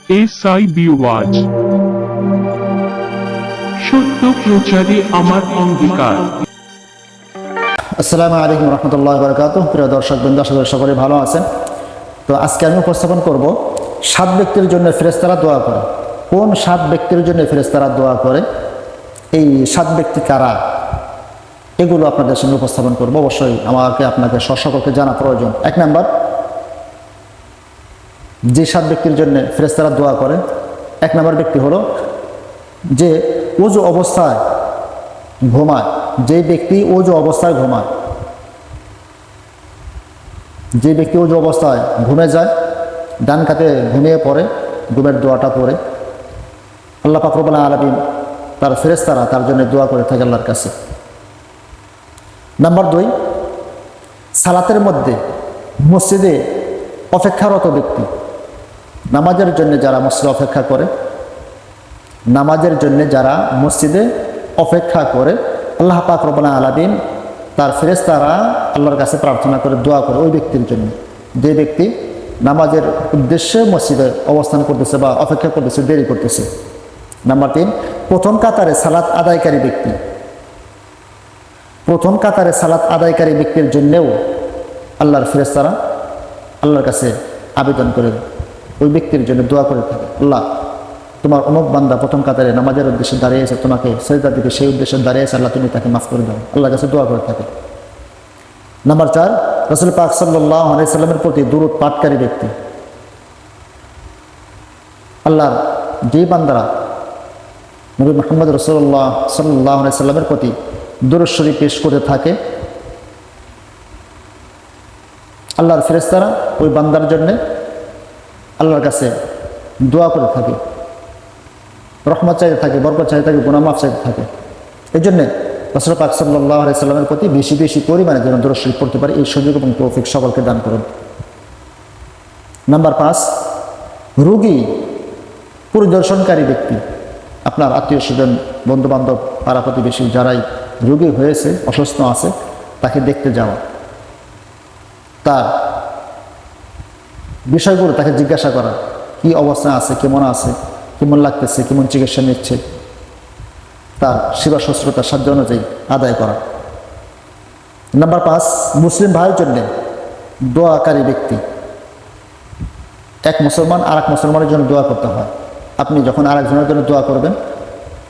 SIB ওয়াজ সত্য প্রচারে আমার অঙ্গীকার। আসসালামু আলাইকুম রহমতুল্লাহ বারাকাতুহু। প্রিয় দর্শক বৃন্দ, আশা করি সকলে ভালো আছেন। তো আজকে আমি উপস্থাপন করব 7 ব্যক্তির জন্য ফেরেশতারা দোয়া করে। কোন 7 ব্যক্তির জন্য ফেরেশতারা দোয়া করে, এই 7 ব্যক্তি কারা, এগুলো আপনাদের সামনে উপস্থাপন করব। অবশ্যই আপনাকে সকলকে জানা প্রয়োজন। 1 নাম্বার, যে 7 ব্যক্তির জন্য ফেরেশতারা দোয়া করে, 1 নাম্বার ব্যক্তি হলো যে ওযু অবস্থায় ঘুমায়। যে ব্যক্তি ওযু অবস্থায় ঘুমায়, যে ব্যক্তি ওযু অবস্থায় ঘুমে যায়, ডান কাতে ঘুমিয়ে পড়ে, ঘুমের দোয়াটা পড়ে, আল্লাহ পাক রব্বুল আলামিন তার ফেরেশতারা তার জন্য দোয়া করে থাকে আল্লাহর কাছে। নাম্বার 2, সালাতের মধ্যে মসজিদে অপেক্ষারত ব্যক্তি, নামাজের জন্য যারা মসজিদে অপেক্ষা করে, নামাজের জন্য যারা মসজিদে অপেক্ষা করে, আল্লাহ পাক রব্বুল আলামিন তার ফেরেশতারা আল্লাহর কাছে প্রার্থনা করে দোয়া করে ওই ব্যক্তির জন্য, যে ব্যক্তি নামাজের উদ্দেশ্যে মসজিদে অবস্থান করতেছে বা অপেক্ষা করতেছে, দেরি করতেছে। নাম্বার 3, প্রথম কাতারে সালাত আদায়কারী ব্যক্তি, প্রথম কাতারে সালাত আদায়কারী ব্যক্তির জন্যেও আল্লাহর ফেরেশতারা আল্লাহর কাছে আবেদন করে ওই ব্যক্তির জন্য দোয়া করে থাকে, আল্লাহ তোমার অমুক বান্দা প্রথম কাতারে নামাজের উদ্দেশ্যে দাঁড়িয়েছে, তোমাকে সেজদা দিকে সেই উদ্দেশ্যে দাঁড়িয়েছে, আল্লাহ তুমি তাকে মাফ করে দাও, আল্লাহর কাছে দোয়া করে থাকে। নাম্বার 4, রাসূল পাক সাল্লাল্লাহু আলাইহি সাল্লামের প্রতি দুরূদ পাঠকারী ব্যক্তি, আল্লাহর যে বান্দারা নবী মুহাম্মদ রাসূলুল্লাহ সাল্লাল্লাহু আলাইহি সাল্লামের প্রতি দুরূদ শরীফ পেশ করে থাকে, আল্লাহর ফেরেশতারা ওই বান্দার জন্য আল্লাহর কাছে দোয়া করে থাকে, রহমত চাইতে থাকে, বরকত চাইতে থাকে, গুনাহ মাফ চাইতে থাকে। এই জন্যে রাসূল পাক সাল্লাল্লাহু আলাইহি সাল্লামের প্রতি বেশি বেশি পরিমাণে যেন দুরূদ শরীফ পড়তে পারে, এই সুযোগ এবং তৌফিক সকলকে দান করুন। নাম্বার 5, রোগী পরিদর্শনকারী ব্যক্তি, আপনার আত্মীয় স্বজন, বন্ধু বান্ধব, পাড়া প্রতিবেশী যারাই রোগী হয়েছে, অসুস্থ আছে, তাকে দেখতে যাওয়া, তার বিষয়গুলো তাকে জিজ্ঞাসা করা, কি অবস্থা আছে, কেমন আছে, কেমন লাগতেছে, কেমন চিকিৎসা নিচ্ছে, তার সেবা শুশ্রূষার সাধ্য অনুযায়ী আদায় করা। নাম্বার 5, মুসলিম ভাইয়ের জন্য দোয়াকারী ব্যক্তি, এক মুসলমান আর এক মুসলমানের জন্য দোয়া করতে হয়। আপনি যখন আরেকজনের জন্য দোয়া করবেন,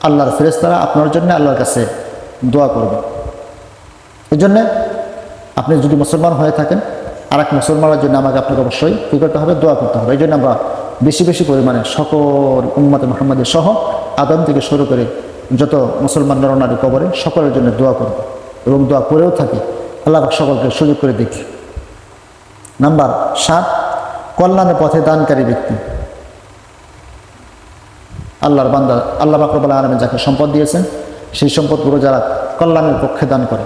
আল্লাহর ফেরেশতারা আপনার জন্য আল্লাহর কাছে দোয়া করবেন। এই জন্যে আপনি যদি মুসলমান হয়ে থাকেন, আর এক মুসলমানের জন্য আপনাকে অবশ্যই কী করতে হবে, দোয়া করতে হবে। এই জন্য আমরা বেশি বেশি পরিমাণে সকল উম্মতে মুহাম্মাদের সহ আদম থেকে শুরু করে যত মুসলমান নরনারী কবরে সকলের জন্য দোয়া করব এবং দোয়া করেও থাকি। আল্লাহ পাক সকলকে সুযোগ করে দেখি। নাম্বার 7, কল্যাণের পথে দানকারী ব্যক্তি, আল্লাহর বান্দা, আল্লাহ পাক রব্বুল আলামিন যাকে সম্পদ দিয়েছেন, সেই সম্পদগুলো যারা কল্যাণের পক্ষে দান করে,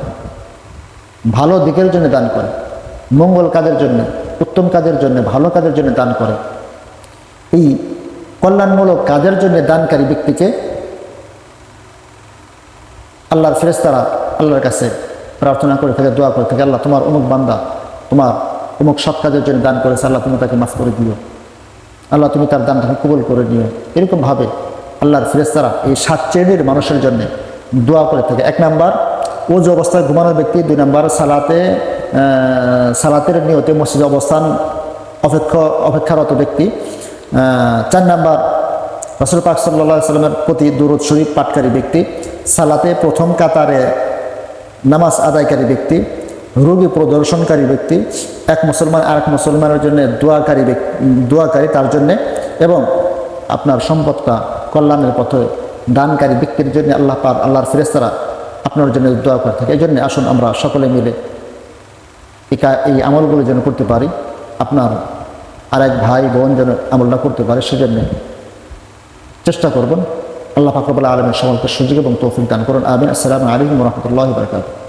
ভালো দিকের জন্য দান করে, মঙ্গল কাজের জন্য, উত্তম কাজের জন্য, ভালো কাজের জন্য দান করে, এই কল্যাণমূলক কাজের জন্য দানকারী ব্যক্তিকে আল্লাহর ফেরেশতারা আল্লাহর কাছে প্রার্থনা করে থাকে, দোয়া করে থাকে, আল্লাহ তোমার অমুক বান্দা তোমার অমুক সৎ কাজের জন্য দান করেছে, আল্লাহ তুমি তাকে মাফ করে দিও, আল্লাহ তুমি তার দানটাকে কবুল করে নিও। এরকমভাবে আল্লাহর ফেরেশতারা এই 7 শ্রেণীর মানুষের জন্য দোয়া করে থাকে। 1 নাম্বার, ওযু অবস্থায় ঘুমানোর ব্যক্তি। 2 নাম্বার, সালাতের নিয়তে মসজিদে অবস্থান অপেক্ষারত ব্যক্তি। 4 নাম্বার, রাসূল পাক সাল্লাল্লাহু আলাইহি সাল্লামের প্রতি দুরূদ শরীফ পাঠকারী ব্যক্তি। সালাতে প্রথম কাতারে নামাজ আদায়কারী ব্যক্তি। রোগী প্রদর্শনকারী ব্যক্তি। এক মুসলমান আর এক মুসলমানের জন্য দোয়াকারী তার জন্যে, এবং আপনার সম্পদটা কল্যাণের পথে দানকারী ব্যক্তির জন্য আল্লাহর ফেরেশতারা আপনার জন্য দোয়া করে থাকে। এই জন্য আসুন আমরা সকলে মিলে এই আমলগুলো যেন করতে পারি, আপনার আরেক ভাই বোন যেন আমলটা করতে পারে, সেজন্য চেষ্টা করবেন। আল্লাহ পাক রব্বুল আলামিন সকলকে সুযোগ এবং তৌফিক দান করুন। আমিন। আসসালামু আলাইকুম ওয়া রাহমাতুল্লাহি ওয়া বারাকাতুহু।